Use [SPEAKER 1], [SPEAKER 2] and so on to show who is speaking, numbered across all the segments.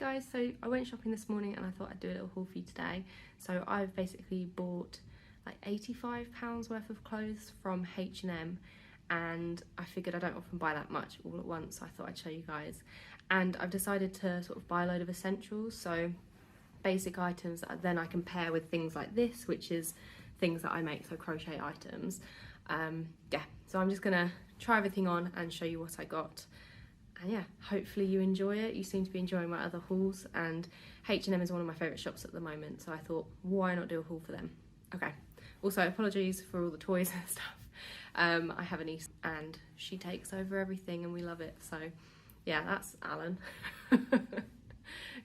[SPEAKER 1] guys, so I went shopping this morning and I thought I'd do a little haul for you today. So I've basically bought like £85 worth of clothes from H&M, and I figured I don't often buy that much all at once, so I thought I'd show you guys. And I've decided to sort of buy a load of essentials, so basic items that then I can pair with things like this, which is things that I make, so crochet items. Yeah, so I'm just gonna try everything on and show you what I got. And yeah, hopefully you enjoy it. You seem to be enjoying my other hauls, and H&M is one of my favourite shops at the moment, so I thought, why not do a haul for them? Okay, also apologies for all the toys and stuff. I have a niece and she takes over everything and we love it, so yeah, that's Alan.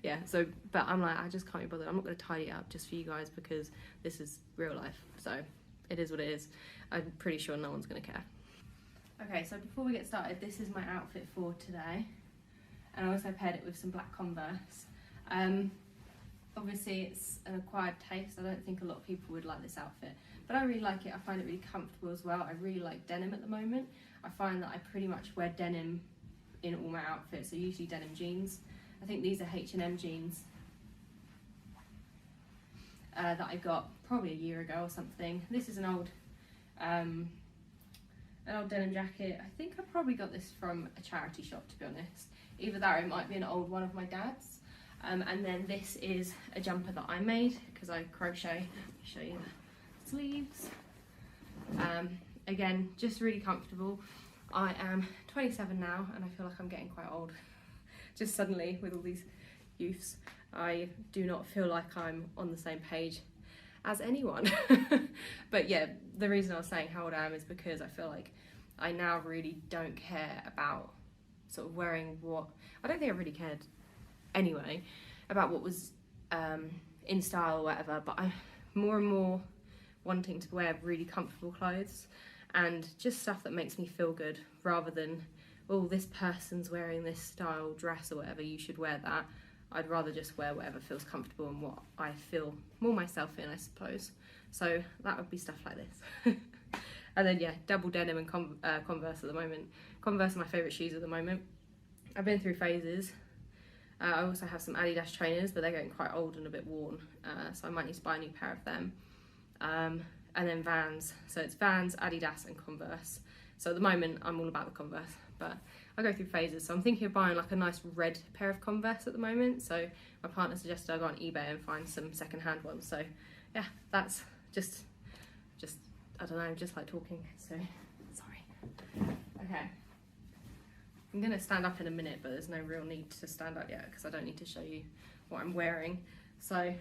[SPEAKER 1] Yeah, so, but I'm like, I just can't be bothered. I'm not going to tidy it up just for you guys because this is real life, so it is what it is. I'm pretty sure no one's going to care. Okay, so before we get started, this is my outfit for today, and I also paired it with some black Converse. Obviously it's an acquired taste. I don't think a lot of people would like this outfit, but I really like it. I find it really comfortable as well. I really like denim at the moment. I find that I pretty much wear denim in all my outfits, so usually denim jeans. I think these are H&M jeans that I got probably a year ago or something. This is an old denim jacket. I think I probably got this from a charity shop, to be honest. Either that or it might be an old one of my dad's. And then this is a jumper that I made because I crochet. Let me show you the sleeves. Again, just really comfortable. I am 27 now and I feel like I'm getting quite old. Just suddenly with all these youths, I do not feel like I'm on the same page as anyone. But yeah, the reason I was saying how old I am is because I feel like I now really don't care about sort of wearing what, I don't think I really cared anyway about what was in style or whatever, but I'm more and more wanting to wear really comfortable clothes and just stuff that makes me feel good, rather than, oh, this person's wearing this style dress or whatever, you should wear that. I'd rather just wear whatever feels comfortable and what I feel more myself in, I suppose. So that would be stuff like this. And then yeah, double denim and Converse at the moment. Converse are my favourite shoes at the moment. I've been through phases. I also have some Adidas trainers, but they're getting quite old and a bit worn, so I might need to buy a new pair of them. And then Vans, so it's Vans, Adidas and Converse. So at the moment I'm all about the Converse, but I go through phases. So I'm thinking of buying like a nice red pair of Converse at the moment. So my partner suggested I go on eBay and find some second-hand ones. So yeah, that's just I don't know, just like talking, so sorry. Okay, I'm gonna stand up in a minute, but there's no real need to stand up yet because I don't need to show you what I'm wearing. So I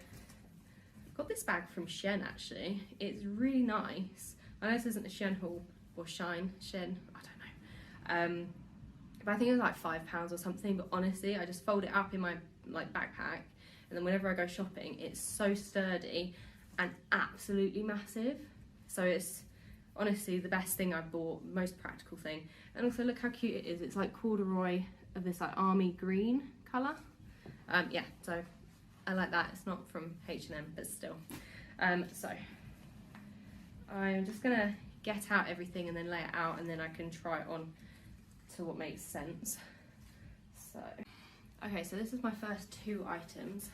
[SPEAKER 1] got this bag from Shein actually. It's really nice. I know this isn't a Shein haul, or Shein, I don't know. But I think it was like £5 or something, but honestly, I just fold it up in my like backpack, and then whenever I go shopping, it's so sturdy and absolutely massive. So it's honestly the best thing I've bought, most practical thing. And also look how cute it is. It's like corduroy of this like army green colour. Yeah, so I like that. It's not from H&M, but still. So I'm just gonna get out everything and then lay it out, and then I can try it on to what makes sense. So, okay, so this is my first two items.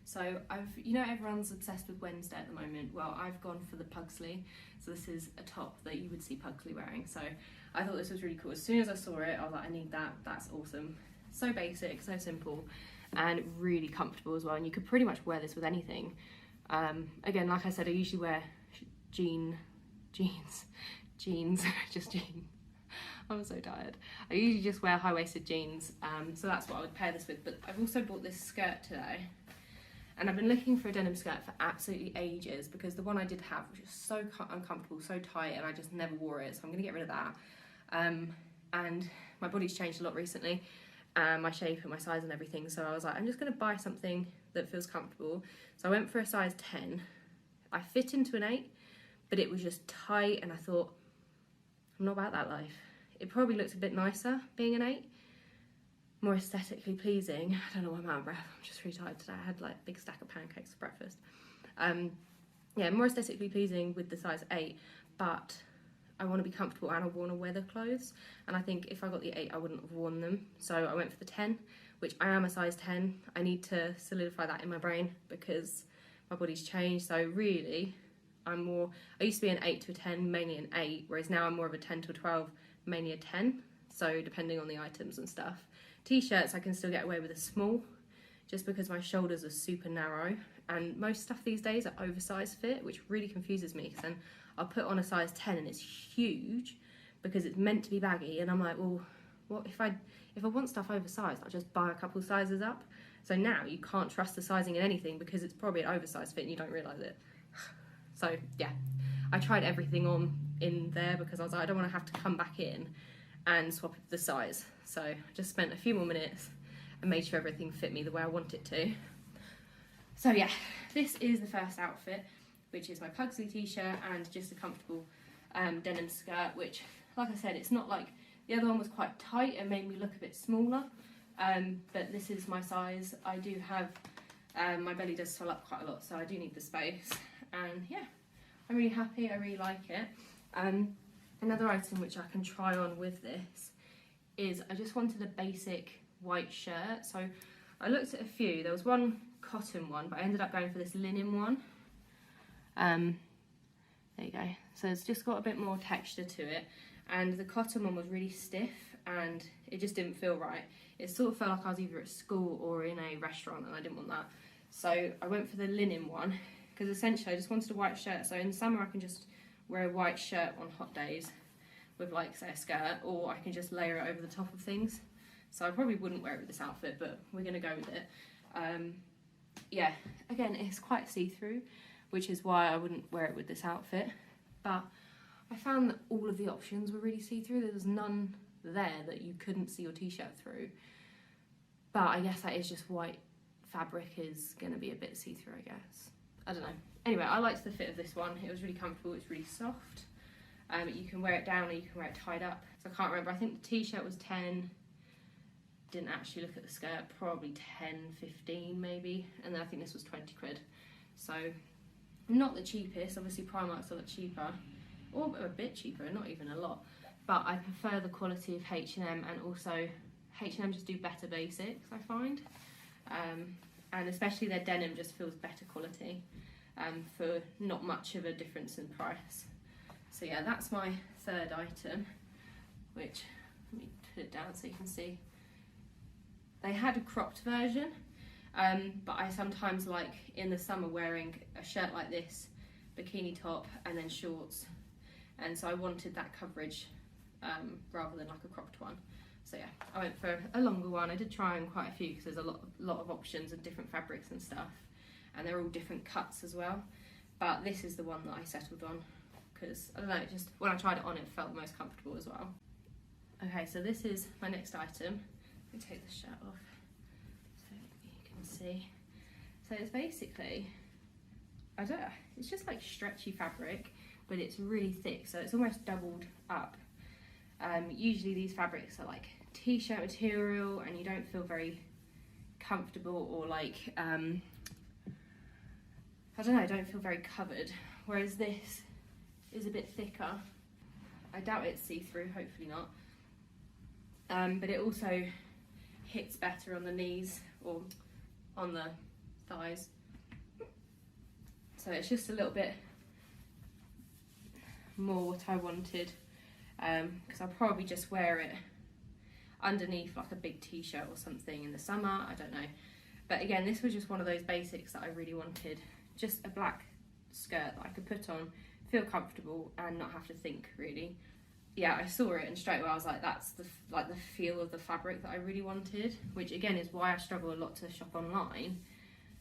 [SPEAKER 1] So you know everyone's obsessed with Wednesday at the moment. Well, I've gone for the Pugsley. So this is a top that you would see Pugsley wearing. So I thought this was really cool. As soon as I saw it, I was like, I need that. That's awesome. So basic, so simple, and really comfortable as well. And you could pretty much wear this with anything. Again, like I said, I usually wear jeans, just jeans. I'm so tired. I usually just wear high-waisted jeans, so that's what I would pair this with. But I've also bought this skirt today, and I've been looking for a denim skirt for absolutely ages because the one I did have was just so uncomfortable, so tight, and I just never wore it, so I'm going to get rid of that. And my body's changed a lot recently, my shape and my size and everything, so I was like, I'm just going to buy something that feels comfortable. So I went for a size 10. I fit into an 8, but it was just tight, and I thought, I'm not about that life. It probably looked a bit nicer being an 8, more aesthetically pleasing. I don't know why I'm out of breath, I'm just really tired today. I had like a big stack of pancakes for breakfast. Yeah, more aesthetically pleasing with the size 8, but I want to be comfortable and I want to wear the clothes, and I think if I got the 8 I wouldn't have worn them, so I went for the 10 which I am a size 10. I need to solidify that in my brain because my body's changed. So really, I used to be an 8 to a 10, mainly an 8, whereas now I'm more of a 10 to a 12, mainly a 10. So depending on the items and stuff. T-shirts I can still get away with a small, just because my shoulders are super narrow, and most stuff these days are oversized fit, which really confuses me, because then I'll put on a size 10 and it's huge because it's meant to be baggy, and I'm like, well, what if I want stuff oversized, I'll just buy a couple sizes up. So now you can't trust the sizing in anything because it's probably an oversized fit and you don't realise it. So yeah, I tried everything on in there because I was like, I don't want to have to come back in and swap the size. So I just spent a few more minutes and made sure everything fit me the way I want it to. So yeah, this is the first outfit, which is my Pugsley t-shirt and just a comfortable denim skirt, which, like I said, it's not like the other one was quite tight and made me look a bit smaller, but this is my size. I do have, my belly does swell up quite a lot, so I do need the space, and yeah, I'm really happy, I really like it. Another item which I can try on with this is I just wanted a basic white shirt. So I looked at a few. There was one cotton one, but I ended up going for this linen one. There you go. So it's just got a bit more texture to it, and the cotton one was really stiff and it just didn't feel right. It sort of felt like I was either at school or in a restaurant, and I didn't want that. So I went for the linen one because essentially I just wanted a white shirt. So in summer I can just wear a white shirt on hot days with, like, say, a skirt, or I can just layer it over the top of things. So I probably wouldn't wear it with this outfit, but we're gonna go with it. Yeah, again, it's quite see-through, which is why I wouldn't wear it with this outfit. But I found that all of the options were really see-through. There was none there that you couldn't see your t-shirt through. But I guess that is just white fabric is gonna be a bit see-through, I guess. I don't know. Anyway, I liked the fit of this one. It was really comfortable, it's really soft. You can wear it down or you can wear it tied up. So I can't remember, I think the t-shirt was 10, didn't actually look at the skirt, probably 10, 15 maybe, and then I think this was 20 quid. So not the cheapest, obviously Primark's a lot cheaper, or a bit cheaper, not even a lot, but I prefer the quality of H&M, and also H&M just do better basics, I find, and especially their denim just feels better quality for not much of a difference in price. So yeah, that's my third item, which, let me put it down so you can see. They had a cropped version, but I sometimes like in the summer wearing a shirt like this, bikini top, and then shorts. And so I wanted that coverage rather than like a cropped one. So yeah, I went for a longer one. I did try on quite a few because there's a lot of options of different fabrics and stuff. And they're all different cuts as well. But this is the one that I settled on because, I don't know, just when I tried it on, it felt the most comfortable as well. Okay, so this is my next item. Let me take this shirt off so you can see. So it's basically, I don't know, it's just like stretchy fabric, but it's really thick, so it's almost doubled up. Usually these fabrics are like t-shirt material and you don't feel very comfortable, or like, I don't know, don't feel very covered, whereas this is a bit thicker. I doubt it's see-through, hopefully not. But it also hits better on the knees or on the thighs. So it's just a little bit more what I wanted, because I'll probably just wear it underneath like a big t-shirt or something in the summer, I don't know. But again, this was just one of those basics that I really wanted. Just a black skirt that I could put on, feel comfortable and not have to think really. Yeah, I saw it and straight away I was like, that's the feel of the fabric that I really wanted, which again is why I struggle a lot to shop online,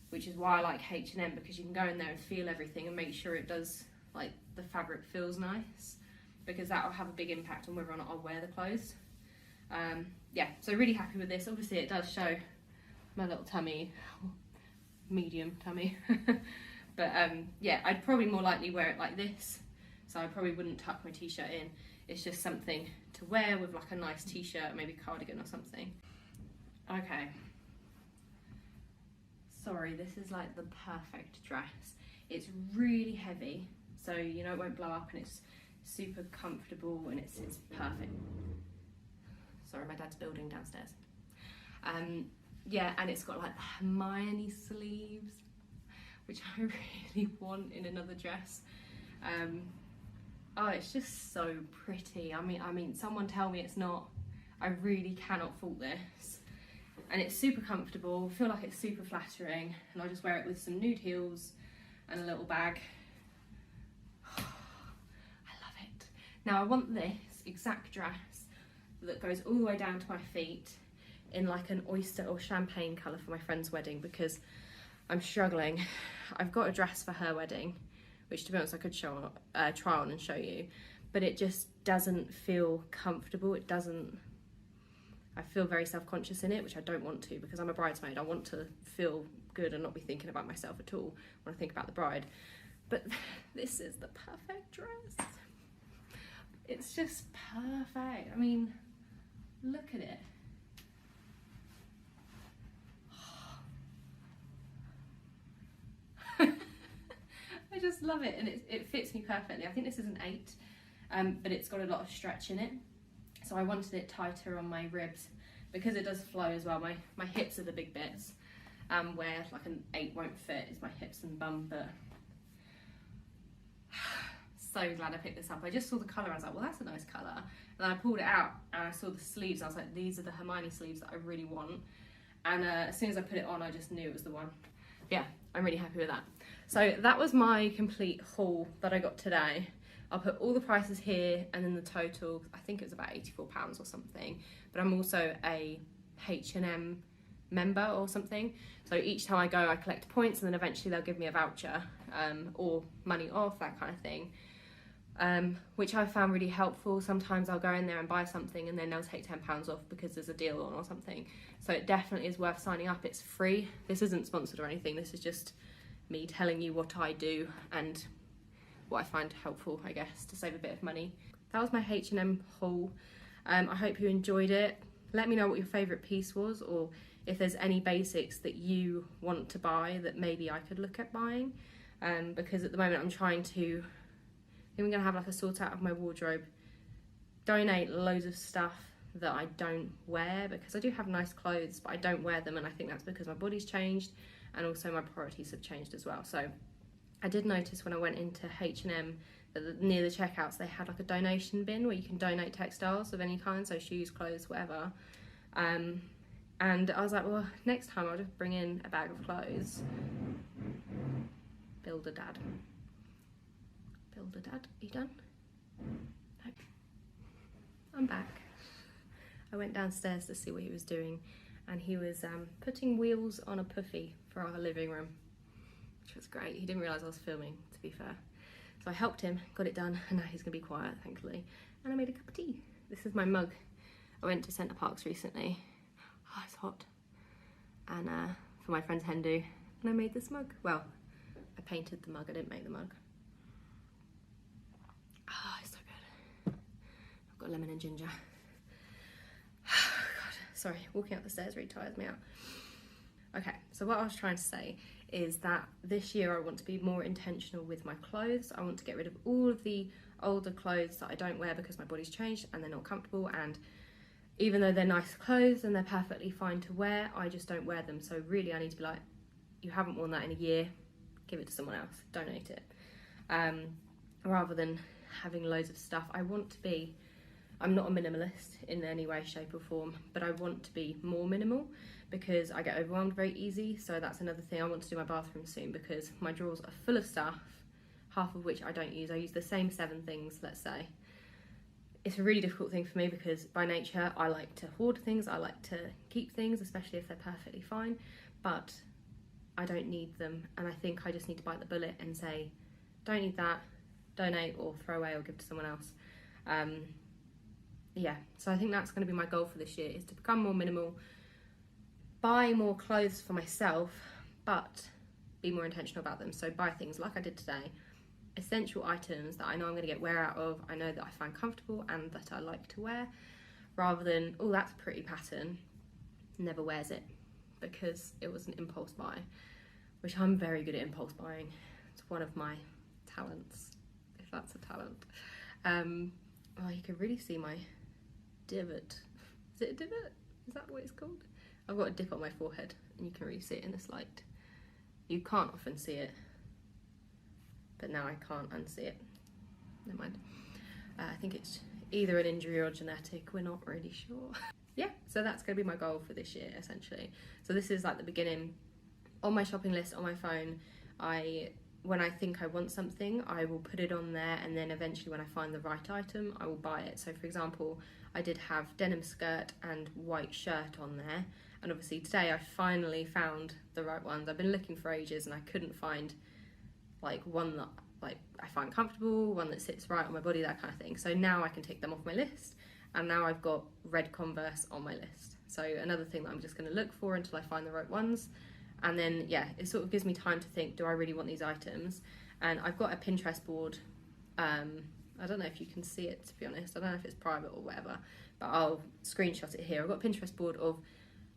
[SPEAKER 1] which is why I like H&M, because you can go in there and feel everything and make sure it does, like, the fabric feels nice, because that will have a big impact on whether or not I'll wear the clothes. Yeah, so really happy with this. Obviously it does show my little tummy, medium tummy, but yeah, I'd probably more likely wear it like this, so I probably wouldn't tuck my t-shirt in. It's just something to wear with like a nice t-shirt, maybe cardigan or something. Okay. Sorry, this is like the perfect dress. It's really heavy, so you know it won't blow up, and it's super comfortable, and it's perfect. Sorry, my dad's building downstairs. Yeah, and it's got like the Hermione sleeves, which I really want in another dress. Oh, it's just so pretty. I mean, someone tell me it's not. I really cannot fault this. And it's super comfortable. I feel like it's super flattering, and I'll just wear it with some nude heels and a little bag. I love it. Now I want this exact dress that goes all the way down to my feet in like an oyster or champagne colour for my friend's wedding, because I'm struggling. I've got a dress for her wedding, which to be honest I could try on and show you, but it just doesn't feel comfortable. It doesn't, I feel very self-conscious in it, which I don't want to, because I'm a bridesmaid. I want to feel good and not be thinking about myself at all when I think about the bride. But this is the perfect dress. It's just perfect. I mean, look at it. I just love it, and it fits me perfectly. I think this is an 8, but it's got a lot of stretch in it. So I wanted it tighter on my ribs, because it does flow as well. My hips are the big bits, where like an 8 won't fit is my hips and bum, but so glad I picked this up. I just saw the colour, I was like, well, that's a nice colour. And then I pulled it out and I saw the sleeves, and I was like, these are the Hermione sleeves that I really want. And as soon as I put it on, I just knew it was the one. Yeah, I'm really happy with that. So that was my complete haul that I got today. I'll put all the prices here, and then the total, I think it was about £84 or something. But I'm also a H&M member or something. So each time I go, I collect points, and then eventually they'll give me a voucher or money off, that kind of thing. Which I found really helpful. Sometimes I'll go in there and buy something, and then they'll take £10 off because there's a deal on or something. So it definitely is worth signing up. It's free. This isn't sponsored or anything. This is just me telling you what I do and what I find helpful, I guess, to save a bit of money. That was my H&M haul. I hope you enjoyed it. Let me know what your favourite piece was, or if there's any basics that you want to buy that maybe I could look at buying. Because at the moment I'm trying to, I think I'm gonna have like a sort out of my wardrobe, donate loads of stuff that I don't wear, because I do have nice clothes, but I don't wear them, and I think that's because my body's changed and also my priorities have changed as well. So I did notice when I went into H&M that near the checkouts they had like a donation bin where you can donate textiles of any kind, so shoes, clothes, whatever. And I was like, well, next time I'll just bring in a bag of clothes. Builder dad. Builder dad, are you done? No. I'm back. I went downstairs to see what he was doing, and he was putting wheels on a puffy for our living room, which was great. He didn't realise I was filming, to be fair. So I helped him, got it done, and now he's gonna be quiet, thankfully. And I made a cup of tea. This is my mug. I went to Centre Parks recently. Oh, it's hot. And for my friend's hen do, and I made this mug. Well, I painted the mug, I didn't make the mug. Ah, it's so good. I've got lemon and ginger. God, sorry, walking up the stairs really tires me out. Okay, so what I was trying to say is that this year I want to be more intentional with my clothes. I want to get rid of all of the older clothes that I don't wear because my body's changed and they're not comfortable, and even though they're nice clothes and they're perfectly fine to wear, I just don't wear them. So really I need to be like, you haven't worn that in a year, give it to someone else, donate it. Rather than having loads of stuff. I'm not a minimalist in any way, shape or form, but I want to be more minimal because I get overwhelmed very easy. So that's another thing. I want to do my bathroom soon because my drawers are full of stuff, half of which I don't use. I use the same 7 things, let's say. It's a really difficult thing for me because by nature I like to hoard things, I like to keep things, especially if they're perfectly fine, but I don't need them, and I think I just need to bite the bullet and say, don't need that, donate or throw away or give to someone else. Yeah, so I think that's going to be my goal for this year, is to become more minimal, buy more clothes for myself, but be more intentional about them. So buy things like I did today, essential items that I know I'm going to get wear out of, I know that I find comfortable and that I like to wear, rather than, oh, that's a pretty pattern, never wears it because it was an impulse buy, which I'm very good at impulse buying. It's one of my talents, if that's a talent. Oh, you can really see my divot. Is it a divot? Is that what it's called? I've got a dip on my forehead and you can really see it in this light. You can't often see it, but now I can't unsee it. Never mind. I think it's either an injury or genetic, we're not really sure. Yeah, so that's going to be my goal for this year, essentially. So this is like the beginning. On my shopping list on my phone, when I think I want something, I will put it on there, and then eventually when I find the right item, I will buy it. So for example, I did have denim skirt and white shirt on there, and obviously today I finally found the right ones. I've been looking for ages and I couldn't find like one that like I find comfortable, one that sits right on my body, that kind of thing. So now I can tick them off my list, and now I've got red Converse on my list. So another thing that I'm just going to look for until I find the right ones. And then, yeah, it sort of gives me time to think, do I really want these items? And I've got a Pinterest board. I don't know if you can see it, to be honest. I don't know if it's private or whatever, but I'll screenshot it here. I've got a Pinterest board of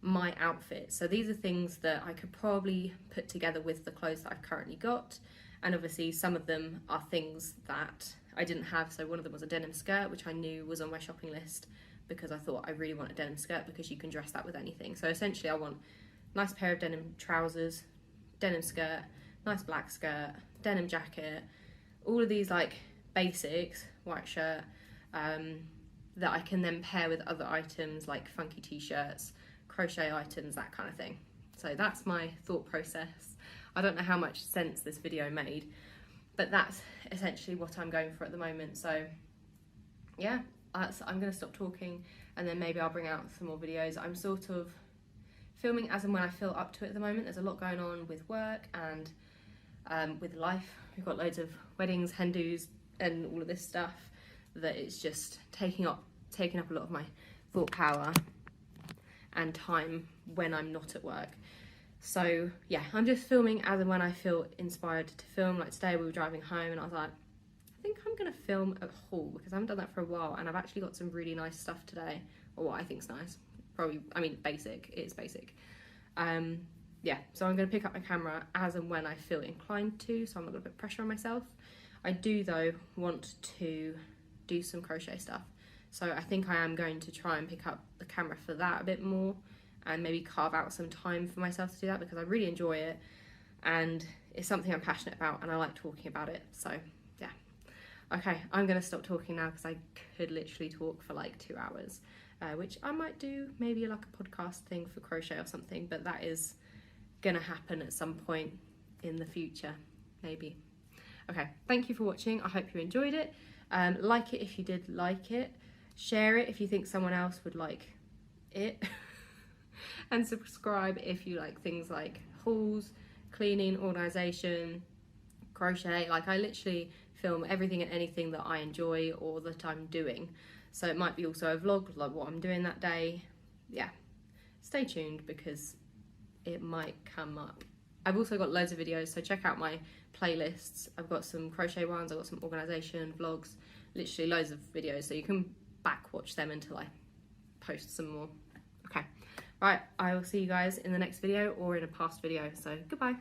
[SPEAKER 1] my outfits. So these are things that I could probably put together with the clothes that I've currently got. And obviously some of them are things that I didn't have. So one of them was a denim skirt, which I knew was on my shopping list because I thought I really want a denim skirt because you can dress that with anything. So essentially I want nice pair of denim trousers, denim skirt, nice black skirt, denim jacket, all of these like basics, white shirt, that I can then pair with other items like funky t-shirts, crochet items, that kind of thing. So that's my thought process. I don't know how much sense this video made, but that's essentially what I'm going for at the moment. So yeah, I'm going to stop talking and then maybe I'll bring out some more videos. I'm sort of filming as and when I feel up to it at the moment. There's a lot going on with work and with life. We've got loads of weddings, hen dos, and all of this stuff that it's just taking up a lot of my thought power and time when I'm not at work. So yeah, I'm just filming as and when I feel inspired to film. Like today we were driving home and I was like, I think I'm gonna film a haul because I haven't done that for a while, and I've actually got some really nice stuff today, or what I think's nice. Probably, I mean, basic, it is basic. Yeah, so I'm going to pick up my camera as and when I feel inclined to, so I'm not going to put pressure on myself. I do, though, want to do some crochet stuff. So I think I am going to try and pick up the camera for that a bit more and maybe carve out some time for myself to do that because I really enjoy it and it's something I'm passionate about and I like talking about it. So, yeah. Okay, I'm going to stop talking now because I could literally talk for like 2 hours. Which I might do maybe like a podcast thing for crochet or something, but that is gonna happen at some point in the future, maybe. Okay, thank you for watching. I hope you enjoyed it. Like it if you did like it. Share it if you think someone else would like it. And subscribe if you like things like hauls, cleaning, organisation, crochet. Like I literally film everything and anything that I enjoy or that I'm doing. So it might be also a vlog, like what I'm doing that day. Yeah, stay tuned because it might come up. I've also got loads of videos, so check out my playlists. I've got some crochet ones, I've got some organisation, vlogs, literally loads of videos, so you can back watch them until I post some more. Okay, right, I will see you guys in the next video or in a past video, so goodbye.